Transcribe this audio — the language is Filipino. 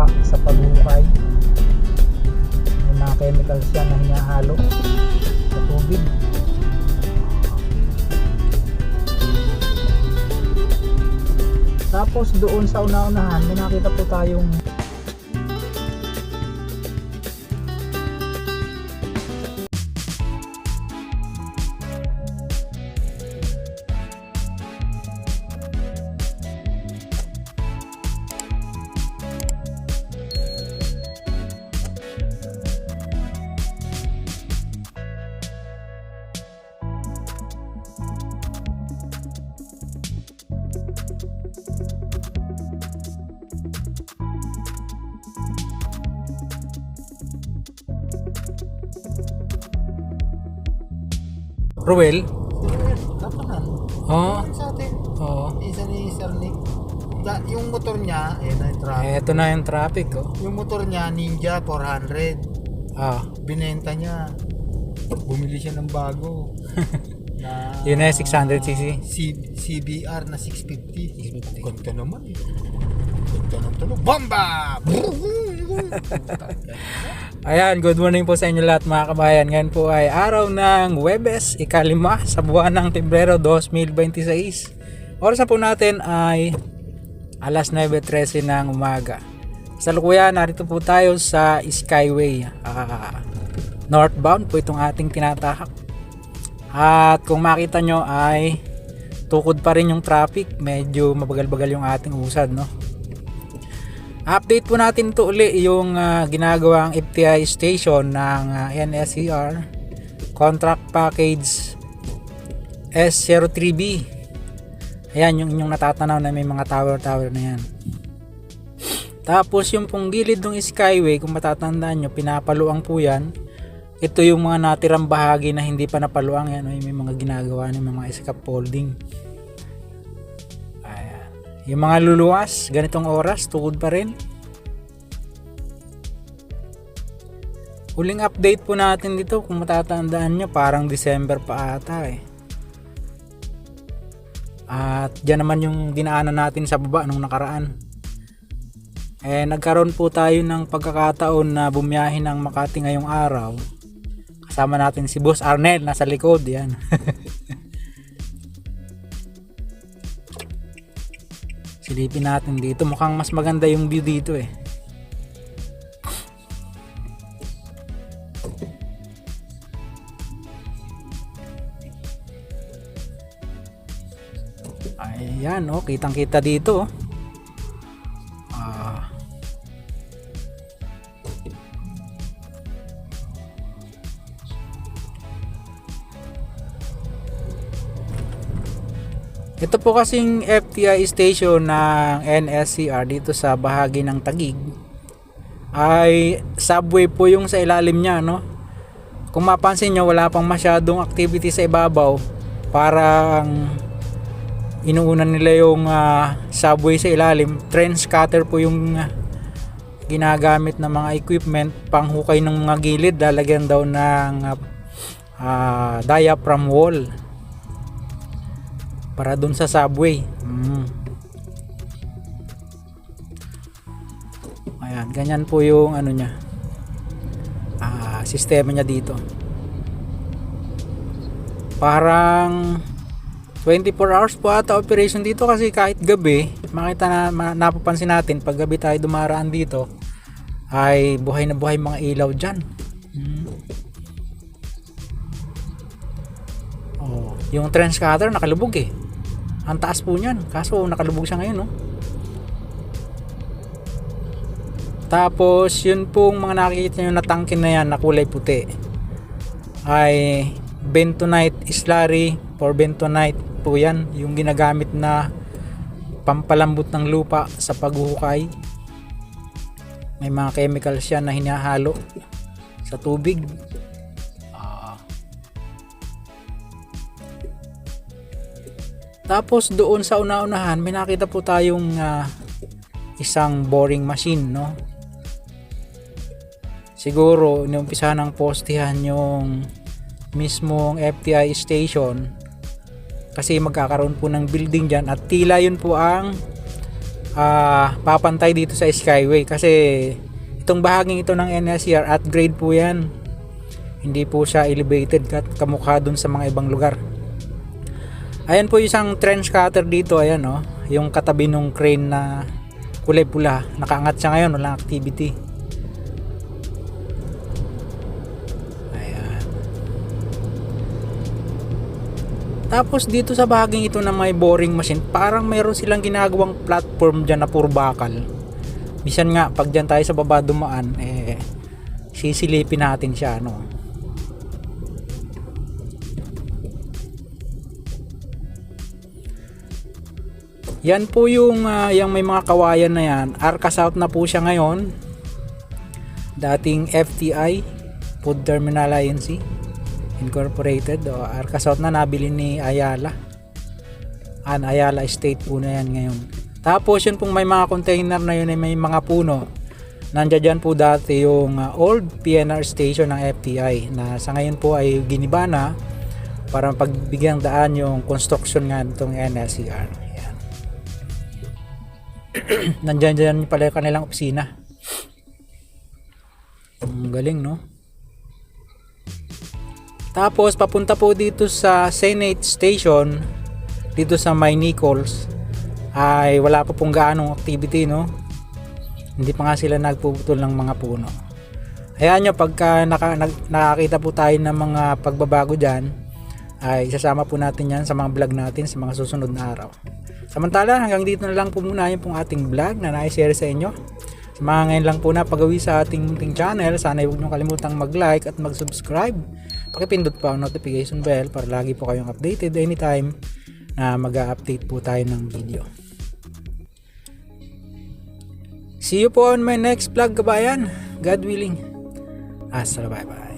lupa sa paghuhukay. May mga chemicals yan na hinahalo sa tubig. Tapos doon sa una-unahan may nakita po tayong Ruel. Kapanan. Oh. Sa atin. Oo. Isa ni Sir Nick. Yung motor niya, na yung traffic. Eto na yung traffic, oh. Yung motor niya, Ninja 400. Ah, Binenta niya. Bumili siya ng bago. Na yun na yung 600cc. CBR na 650. Ganda naman eh. Ganda ng tunog. Bomba! Ayan, good morning po sa inyo lahat mga kabayan. Ngayon po ay araw ng Huwebes, ika-5 sa buwan ng Pebrero 2026. Oras na po natin ay alas 9:13 ng umaga. Sa lukuyan, narito po tayo sa Skyway. Northbound po itong ating tinatahak. At kung makita nyo ay tukod pa rin yung traffic. Medyo mabagal-bagal yung ating usad, no? Update po natin to uli yung ginagawang FTI station ng NSCR Contract Package S03B. Ayan yung inyong natatanaw na may mga tower na yan. Tapos yung pong gilid ng Skyway, kung matatandaan nyo, pinapaluang po yan. Ito yung mga natirang bahagi na hindi pa napaluang yan. May mga ginagawa ng mga scaffolding. Yung mga luluwas, ganitong oras, tukod pa rin. Huling update po natin dito, kung matatandaan nyo, parang December pa ata eh. At dyan naman yung dinaanan natin sa baba nung nakaraan. Nagkaroon po tayo ng pagkakataon na bumiyahe ng Makati ngayong araw. Kasama natin si Boss Arnel, nasa likod, yan. Silipin natin dito, mukhang mas maganda yung view dito eh. Ayan, oh, kitang kita dito. Ito po kasing FTI station ng NSCR dito sa bahagi ng Taguig ay subway po yung sa ilalim niya, no? Kung mapansin nyo, wala pang masyadong activity sa ibabaw. Parang inuunan nila yung subway sa ilalim. Train scatter po yung ginagamit na mga equipment, panghukay ng mga gilid, lalagyan daw ng diaphragm wall para dun sa subway. Ayan, ganyan po yung ano niya, sistema niya dito. Parang 24 hours po ata operation dito, kasi kahit gabi, makita na napapansin natin pag gabi tayo dumaraan dito ay buhay na buhay mga ilaw dyan. Yung train scatter nakalubog eh. Ang taas po niyan, kaso nakalubog siya ngayon, no? Tapos yun pong mga nakikita nyo na tangke na yan na kulay puti ay bentonite slurry or bentonite po yan, yung ginagamit na pampalambot ng lupa sa paghuhukay. May mga chemicals yan na hinahalo sa tubig. Tapos doon sa una-unahan may nakita po tayong isang boring machine, no? Siguro inumpisa ng postihan yung mismong FTI station kasi magkakaroon po ng building dyan, at tila yun po ang papantay dito sa Skyway kasi itong bahaging ito ng NSCR upgrade po yan, hindi po siya elevated kamukha dun sa mga ibang lugar. Ayan po isang trench cutter dito, ayan oh, yung katabi nung crane na kulay pula, nakaangat siya ngayon, walang activity. Ayan. Tapos dito sa bahaging ito na may boring machine, parang mayroon silang ginagawang platform dyan na puro bakal. Bisan nga pag dyan tayo sa baba dumaan, sisilipin natin siya, no. Yan po yung may mga kawayan na yan. Arca South na po siya ngayon. Dating FTI, Food Terminal Inc. Incorporated. Arca South na nabili ni Ayala. Ayala Estate po na yan ngayon. Tapos yun pong may mga container na yun ay may mga puno. Nandiyan dyan po dati yung old PNR station ng FTI na sa ngayon po ay giniba na para pagbigyang daan yung construction nga nitong NSCR. Nandiyan pala yung kanilang opisina. Galing, no? Tapos papunta po dito sa Senate Station, dito sa May Nichols, ay wala pa pong gaanong activity, no? Hindi pa nga sila nagpuputol ng mga puno. Ayan nyo, pagka nakakita po tayo ng mga pagbabago dyan, ay isasama po natin yan sa mga vlog natin sa mga susunod na araw. Samantala, hanggang dito na lang po muna yung pong ating vlog na na-share sa inyo. Sa mga ngayon lang po na pagawi sa ating munting channel, sana huwag nyo kalimutang mag-like at mag-subscribe. Pakipindot po ang notification bell para lagi po kayong updated anytime na mag-update po tayo ng video. See you po on my next vlog, kabayan. God willing. Bye bye.